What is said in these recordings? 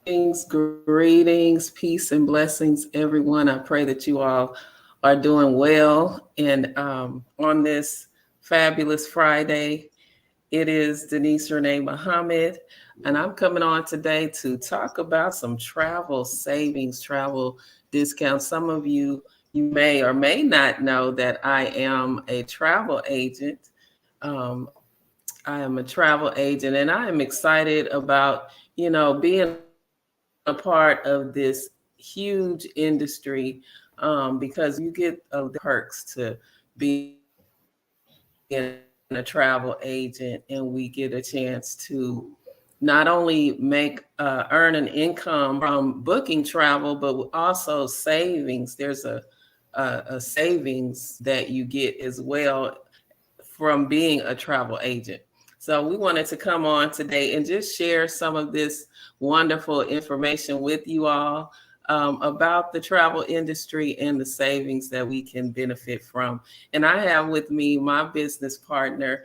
Greetings, peace, and blessings, everyone. I pray that you all are doing well. And on this fabulous Friday, it is Denise Renee Muhammad, and I'm coming on today to talk about some travel savings, travel discounts. Some of you may or may not know that I am a travel agent. Um, I am a travel agent, and I am excited about being a part of this huge industry because you get perks to being a travel agent, and we get a chance to not only earn an income from booking travel, but also savings. There's a savings that you get as well from being a travel agent. So we wanted to come on today and just share some of this wonderful information with you all about the travel industry and the savings that we can benefit from. And I have with me my business partner,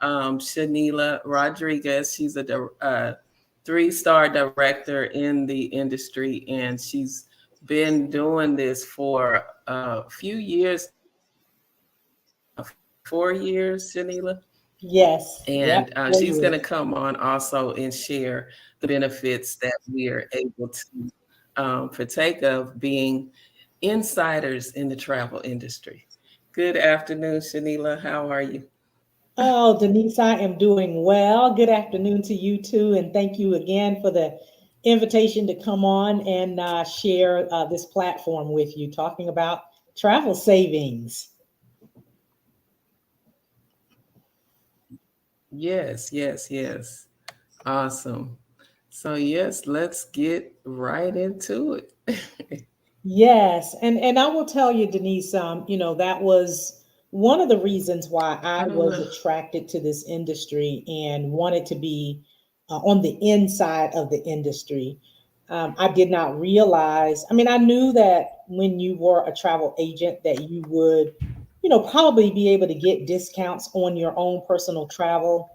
Shanila Rodriguez. She's a three-star director in the industry, and she's been doing this for a few years now. 4 years, Shanila. Yes. And Yep. she's For going to you. come on also and share the benefits that we are able to partake of being insiders in the travel industry. Good afternoon, Shanila. How are you? Oh, Denise, I am doing well. Good afternoon to you too, and thank you again for the invitation to come on and share this platform with you, talking about travel savings. Yes, yes, yes. Awesome. So, yes, let's get right into it. Yes, and I will tell you, Denise, that was one of the reasons why I I don't was know. attracted to this industry and wanted to be on the inside of the industry. I did not realize. I mean, I knew that when you were a travel agent, that you would, probably be able to get discounts on your own personal travel.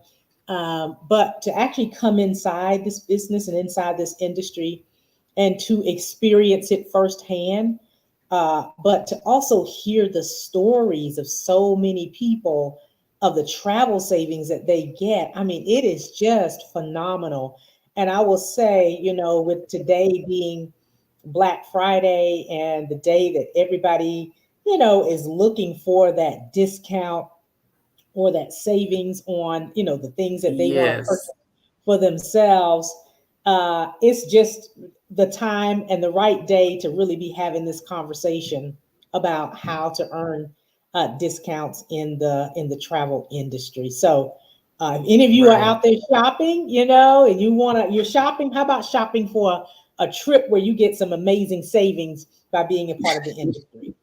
But to actually come inside this business and inside this industry and to experience it firsthand, but to also hear the stories of so many people of the travel savings that they get. I mean, it is just phenomenal. And I will say, with today being Black Friday and the day that everybody, is looking for that discount or that savings on, the things that they want to Yes, purchase for themselves, it's just the time and the right day to really be having this conversation about how to earn discounts in the travel industry. So, if any of you are right. out there shopping, and you're shopping, how about shopping for a trip where you get some amazing savings by being a part of the industry?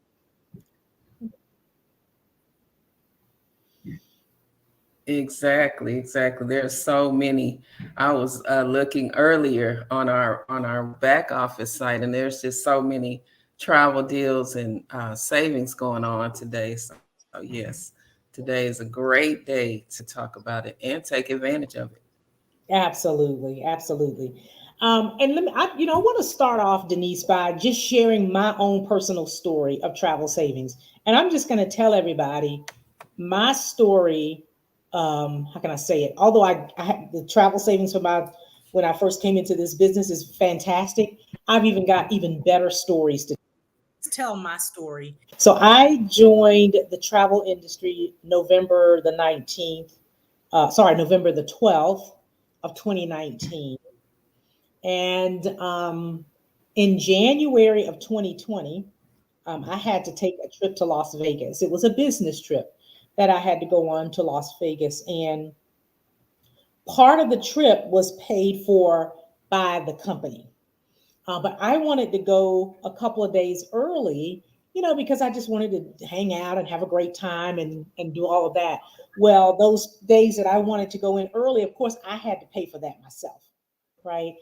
Exactly, exactly. There's so many. I was looking earlier on our back office site, and there's just so many travel deals and savings going on today. So yes, today is a great day to talk about it and take advantage of it. Absolutely, absolutely. And I want to start off, Denise, by just sharing my own personal story of travel savings. And I'm just going to tell everybody my story. How can I say it? Although I had the travel savings for my when I first came into this business is fantastic. I've even got even better stories to tell my story. So I joined the travel industry November the 19th, November the 12th of 2019. And in January of 2020, I had to take a trip to Las Vegas. It was a business trip that I had to go on to Las Vegas. And part of the trip was paid for by the company. But I wanted to go a couple of days early, because I just wanted to hang out and have a great time and do all of that. Well, those days that I wanted to go in early, of course, I had to pay for that myself, right?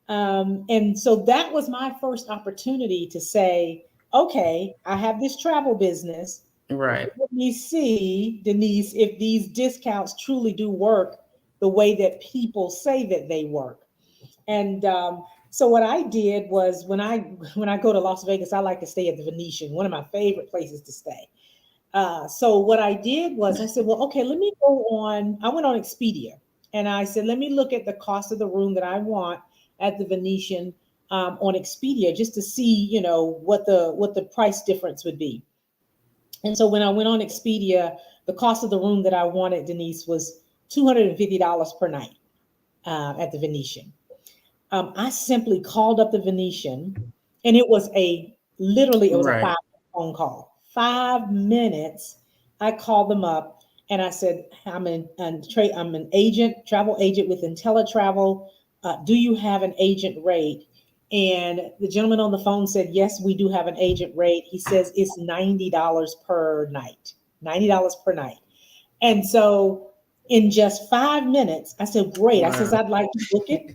And so that was my first opportunity to say, okay, I have this travel business. Right. Let me see, Denise, if these discounts truly do work the way that people say that they work. And So what I did was when I go to Las Vegas, I like to stay at the Venetian, one of my favorite places to stay. So what I did was I said, well, okay, let me go on. I went on Expedia and I said, let me look at the cost of the room that I want at the Venetian on Expedia just to see, what the price difference would be. And so when I went on Expedia, the cost of the room that I wanted, Denise, was $250 per night at the Venetian. I simply called up the Venetian, and it was a Right. phone call. 5 minutes. I called them up and I said, I'm an agent, travel agent with IntelliTravel. Do you have an agent rate? And the gentleman on the phone said, yes, we do have an agent rate. He says it's $90 per night. $90 per night. And so in just 5 minutes, I said, great. I says, Wow. I'd like to book it.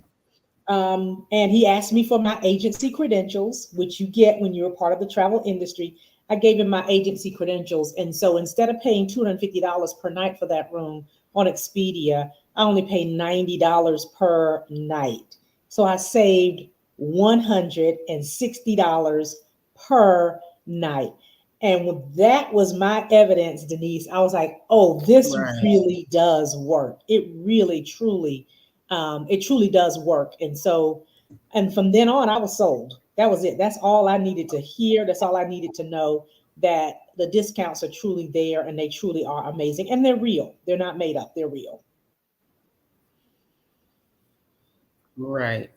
And he asked me for my agency credentials, which you get when you're a part of the travel industry. I gave him my agency credentials. And so instead of paying $250 per night for that room on Expedia, I only pay $90 per night. So I saved $160 per night. And that was my evidence, Denise. I was like, oh, this Right. really does work. It truly does work. And so, and from then on, I was sold. That was it. That's all I needed to hear. That's all I needed to know, that the discounts are truly there and they truly are amazing and they're real. They're not made up, they're real. Right.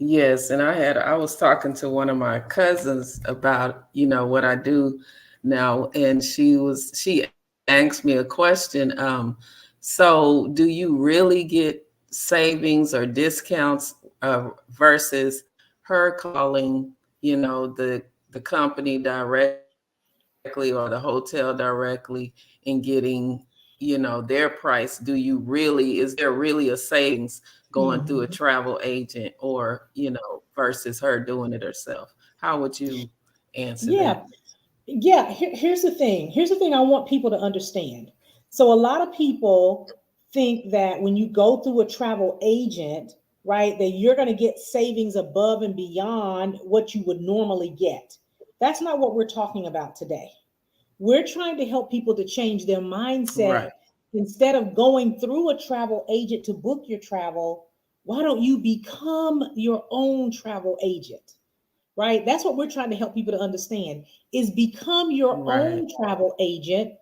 Yes, and I was talking to one of my cousins about, what I do now, and she asked me a question. So do you really get savings or discounts versus her calling, the company or the hotel directly and getting, their price? Is there really a savings going through a Mhm. travel agent, or, versus her doing it herself? How would you answer that? Yeah. Yeah. Here's the thing. Here's the thing I want people to understand. So, a lot of people think that when you go through a travel agent, right, that you're going to get savings above and beyond what you would normally get. That's not what we're talking about today. We're trying to help people to change their mindset. Right. Instead of going through a travel agent to book your travel, why don't you become your own travel agent? Right? That's what we're trying to help people to understand, is become your Right. own travel agent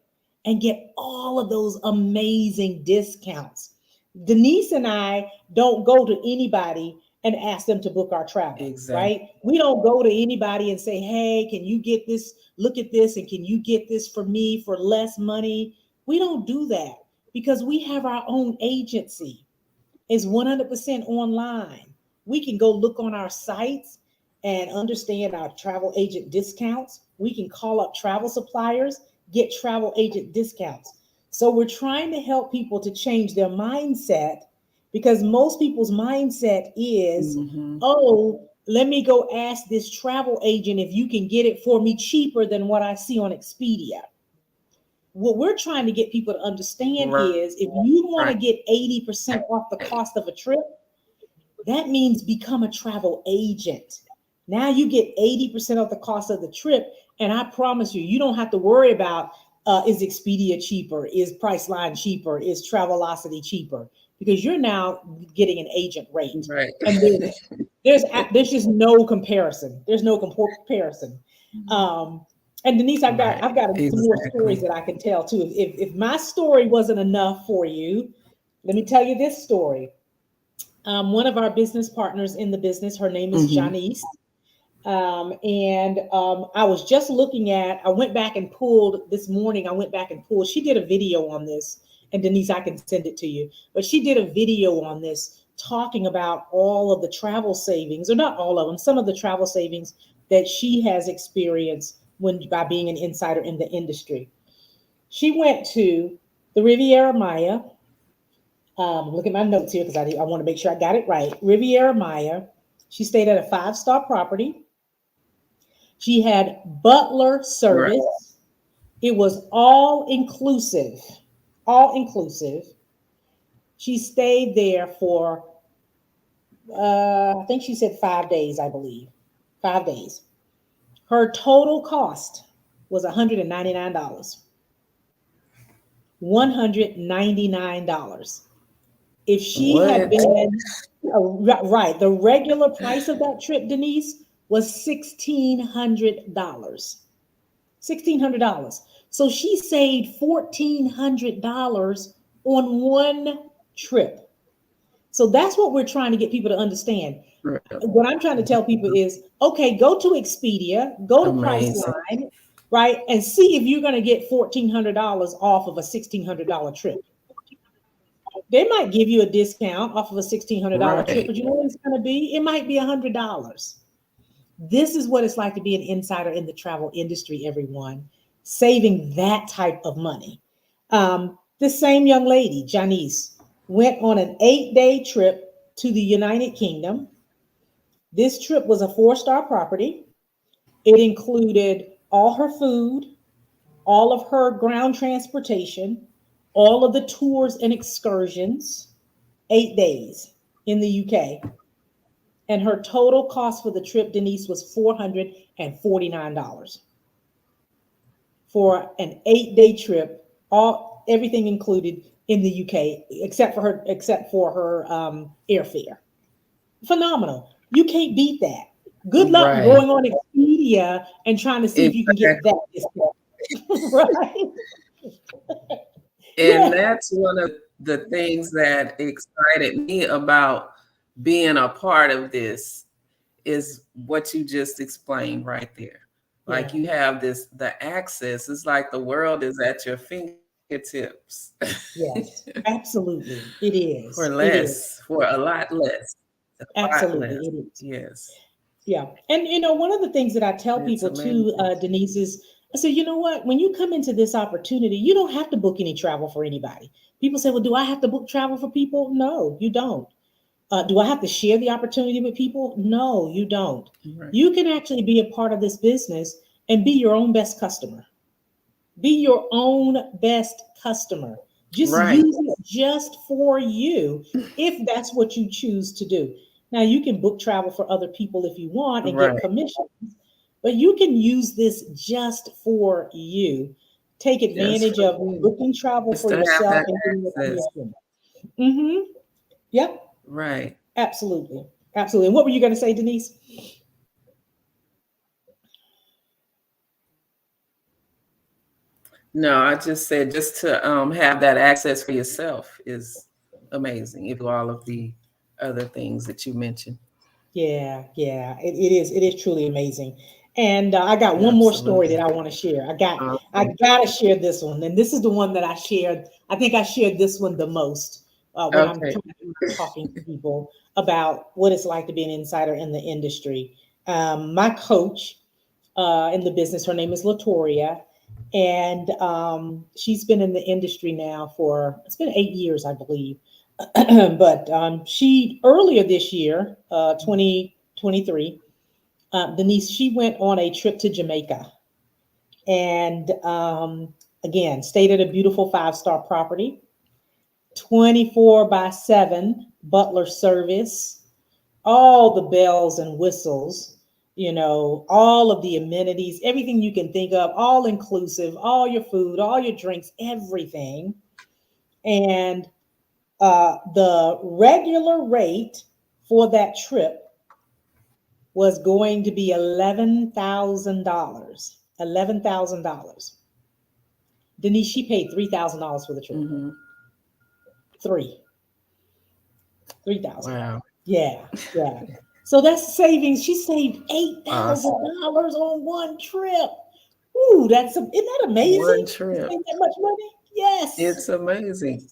and get all of those amazing discounts. Denise and I don't go to anybody and ask them to book our travel, Exactly. right? We don't go to anybody and say, hey, can you get this? Look at this, and can you get this for me for less money? We don't do that because we have our own agency. It's 100% online. We can go look on our sites and understand our travel agent discounts. We can call up travel suppliers, get travel agent discounts. So we're trying to help people to change their mindset, because most people's mindset is, Hmm. oh, let me go ask this travel agent if you can get it for me cheaper than what I see on Expedia. What we're trying to get people to understand Right. is, if you want to get 80% off the cost of a trip, that means become a travel agent. Now you get 80% off the cost of the trip. And I promise you, you don't have to worry about, is Expedia cheaper? Is Priceline cheaper? Is Travelocity cheaper? Because you're now getting an agent rate. Right. And there's just no comparison. There's no comparison. Um, and Denise, I've Right. got some more stories Exactly. that I can tell too. If my story wasn't enough for you, let me tell you this story. One of our business partners in the business, her name is Hmm. Janice. And I was just looking at, I went back and pulled this morning, I went back and pulled, she did a video on this. And Denise, I can send it to you. But she did a video on this talking about all of the travel savings, or not all of them, some of the travel savings that she has experienced when by being an insider in the industry. She went to the Riviera Maya. Look at my notes here because I want to make sure I got it right. Riviera Maya. She stayed at a 5-star property. She had butler Right. service. It was all inclusive. All inclusive. She stayed there for I think she said 5 days, I believe. 5 days. Her total cost was $199. $199. If she had What? been right, the regular price of that trip, Denise, was $1,600. $1,600. So she saved $1,400 on one trip. So that's what we're trying to get people to understand. What I'm trying to tell people is, okay, go to Expedia, go to Amazing. Priceline, right, and see if you're going to get $1,400 off of a $1,600 trip. They might give you a discount off of a $1,600 trip, Right. but you know what it's going to be? It might be $100. This is what it's like to be an insider in the travel industry, everyone, saving that type of money. The same young lady, Janice, went on an 8-day trip to the United Kingdom. This trip was a 4-star property. It included all her food, all of her ground transportation, all of the tours and excursions, 8 days in the UK. And her total cost for the trip, Denise, was $449 for an 8-day trip, everything included in the UK, except for her airfare. Phenomenal. You can't beat that. Good luck Right. going on Expedia and trying to see if you can get Exactly. that discount. Right? And Yeah. that's one of the things that excited me about being a part of this is what you just explained right there. Like Yeah. you have the access. It's like the world is at your fingertips Yes. Absolutely. It for is. It is. less, for a lot less, a lot Absolutely. less. It is. Yes, Yeah. And one of the things that I tell it's people too, amazing. Denise, is I say, you know what? When you come into this opportunity, you don't have to book any travel for anybody. People say, well, do I have to book travel for people? No, you don't. Do I have to share the opportunity with people? No, you don't. Right. You can actually be a part of this business and be your own best customer. Be your own best customer. Just Right. use it just for you if that's what you choose to do. Now, you can book travel for other people if you want and get Right. commission, but you can use this just for you. Take Just advantage for of you. booking travel Just for to have yourself that and getting a access. commission. Mm-hmm. Yep, Right. absolutely. Absolutely. And what were you going to say, Denise? No, I just said just to have that access for yourself is amazing. If you do all of the other things that you mentioned. Yeah, yeah, it is. It is truly amazing. And I got one more story that Absolutely. I want to share. I Awesome. gotta share this one, and this is the one that I shared. I think I shared this one the most when I'm Okay. talking to people about what it's like to be an insider in the industry. My coach in the business, her name is Latoria, and she's been in the industry now for it's been 8 years, I believe. But she earlier this year, 2023, Denise, she went on a trip to Jamaica and again stayed at a beautiful 5-star property, 24/7 butler service, all the bells and whistles, all of the amenities, everything you can think of, all inclusive, all your food, all your drinks, everything. And the regular rate for that trip was going to be $11,000. $11,000. Denise, she paid $3,000 for the trip. Hmm. Three. 3,000. Wow. Yeah, yeah. So that's savings. She saved Awesome. $8,000 on one trip. Ooh, isn't that One amazing? To trip. save that much money? Yes. It's amazing.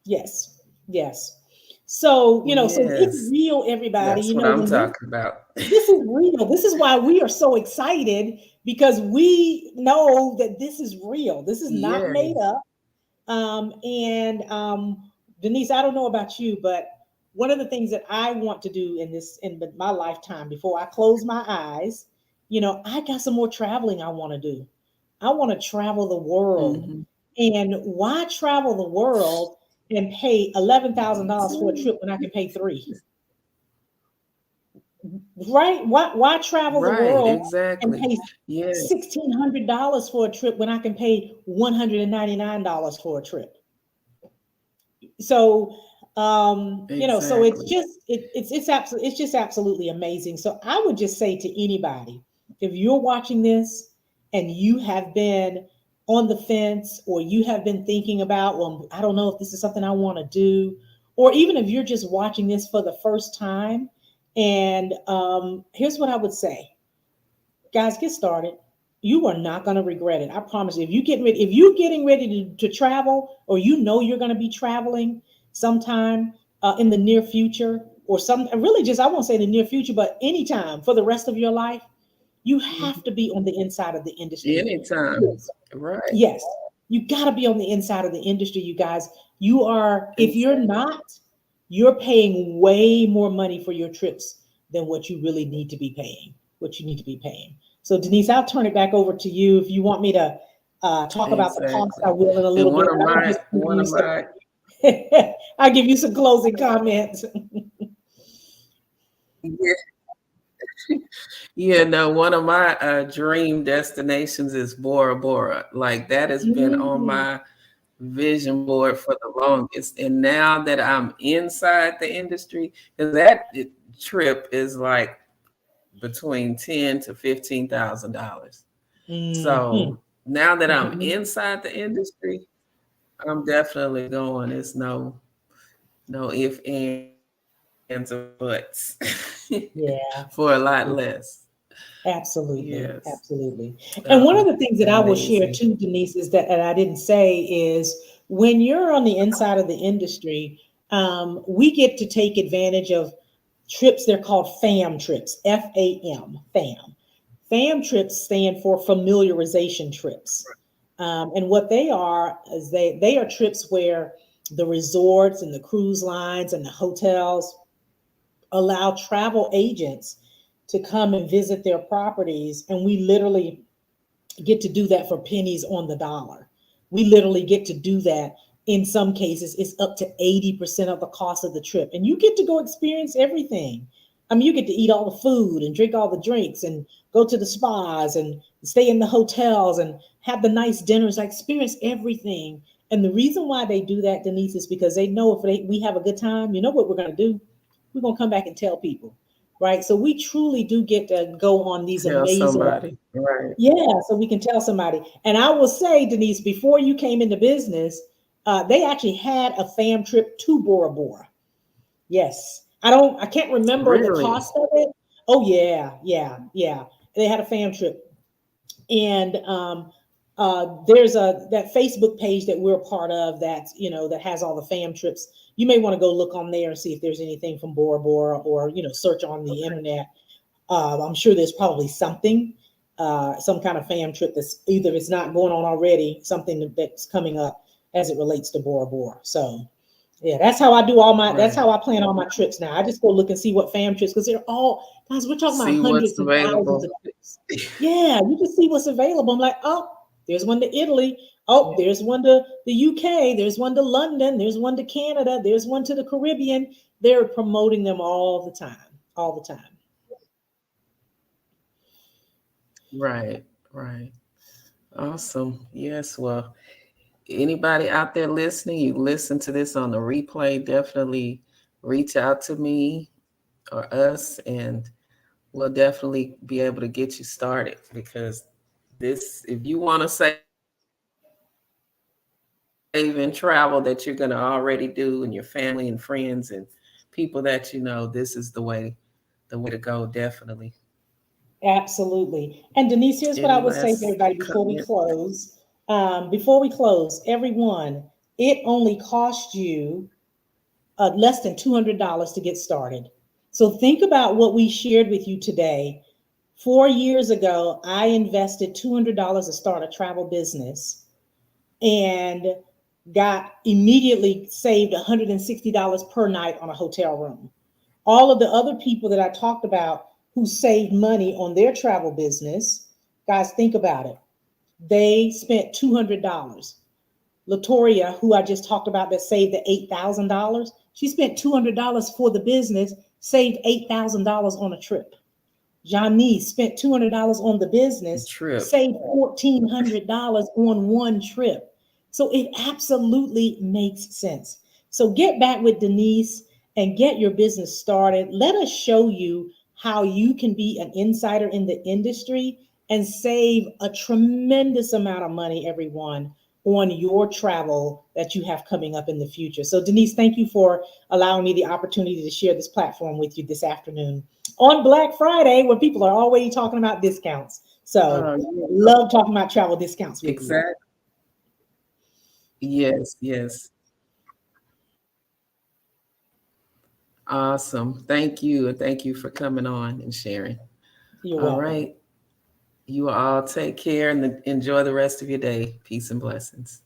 Yes. Yes. So, so it's Yes. real, everybody. That's what I'm When we talking about. this is real. This is why we are so excited because we know that this is real. This is not made Yes. up. And Denise, I don't know about you, but one of the things that I want to do in my lifetime before I close my eyes, I got some more traveling I want to do. I want to travel the world. Hmm. And why travel the world and pay $11,000 for a trip when I can pay three? right? Why travel the Right, world and exactly. pay Yeah, $1,600 for a trip when I can pay $199 for a trip? So so it's exactly. just it's absolutely, it's just absolutely amazing. So I would just say to anybody, if you're watching this and you have been on the fence, or you have been thinking about, well, I don't know if this is something I want to do, or even if you're just watching this for the first time, and here's what I would say: guys, get started. You are not going to regret it. I promise you. If you're getting ready to travel, or you're going to be traveling sometime in the near future, or some really just, I won't say the near future, but anytime for the rest of your life, you have Mhm. to be on the inside of the industry. Anytime. Yes. Right. Yes, you got to be on the inside of the industry, you guys. You are, if you're Exactly. not, you're paying way more money for your trips than what you really need to be paying, what you need to be paying. So, Denise, I'll turn it back over to you. If you want me to talk about the cost, I Exactly. will in a And little one bit. of But my one of my I'll give you some closing comments. yeah, yeah, no, one of my dream destinations is Bora Bora. Like that has been on Mm, my vision board for the longest. And now that I'm inside the industry, because trip is like between ten to $15,000. mhm, So now that I'm mhm. inside the industry, I'm definitely going. It's no if, ands, or buts Yeah. for a lot less. Absolutely, Yes. absolutely. And one of the things that I will share Amazing. too, Denise, is that, and I didn't say, is when you're on the inside of the industry, we get to take advantage of trips. They're called FAM trips, FAM, FAM. FAM trips stand for familiarization trips. And what they are is they are trips where the resorts and the cruise lines and the hotels allow travel agents to come and visit their properties, and we literally get to do that for pennies on the dollar. We literally get to do that. In some cases it's up to 80% of the cost of the trip, and you get to go experience everything. I mean, you get to eat all the food and drink all the drinks and go to the spas and stay in the hotels and have the nice dinners. I experience everything. And the reason why they do that, Denise, is because they know we have a good time, you know what we're going to do? We're going to come back and tell people, right? So we truly do get to go on these Tell amazing, somebody. Right. yeah, so we can tell somebody. And I will say, Denise, before you came into business, they actually had a fam trip to Bora Bora. Yes. I can't remember the Really? cost of it. Oh yeah, yeah, yeah. They had a fam trip. And there's that Facebook page that we're a part of, that has all the fam trips. You may want to go look on there and see if there's anything from Bora Bora, or search on the internet. I'm sure there's probably something, some kind of fam trip that's, either it's not going on already, something that's coming up as it relates to Bora Bora. So yeah, that's Right. how I plan all my trips now. I just go look and see what fam trips, because they're all, guys, we're talking about See what's hundreds and thousands available. of trips. Yeah, you just see what's available. I'm like, oh, there's one to Italy. Oh, there's one to the UK. There's one to London. There's one to Canada. There's one to the Caribbean. They're promoting them all the time, all the time. Right. Right. Awesome. Yes. Well, anybody out there listening, you listen to this on the replay, definitely reach out to me or us, and we'll definitely be able to get you started, because if you want to save in travel that you're going to already do, and your family and friends and people that you know, this is the way to go, definitely. Absolutely. And Denise, here's what I Any would say to last everybody before we comment? close. Before we close, everyone, it only cost you less than $200 to get started. So think about what we shared with you today. 4 years ago, I invested $200 to start a travel business, and got immediately saved $160 per night on a hotel room. All of the other people that I talked about who saved money on their travel business, guys, think about it. They spent $200. Latoria, who I just talked about, that saved the $8,000, she spent $200 for the business, saved $8,000 on a trip. Janice spent $200 on the business, Trip. saved $1,400 on one trip. So it absolutely makes sense. So get back with Denise and get your business started. Let us show you how you can be an insider in the industry and save a tremendous amount of money, everyone, on your travel that you have coming up in the future. So Denise, thank you for allowing me the opportunity to share this platform with you this afternoon on Black Friday, when people are already talking about discounts. So love talking about travel discounts with exactly. You. Yes, yes. Awesome. Thank you. And thank you for coming on and sharing. You're all welcome. right. You all take care and enjoy the rest of your day. Peace and blessings.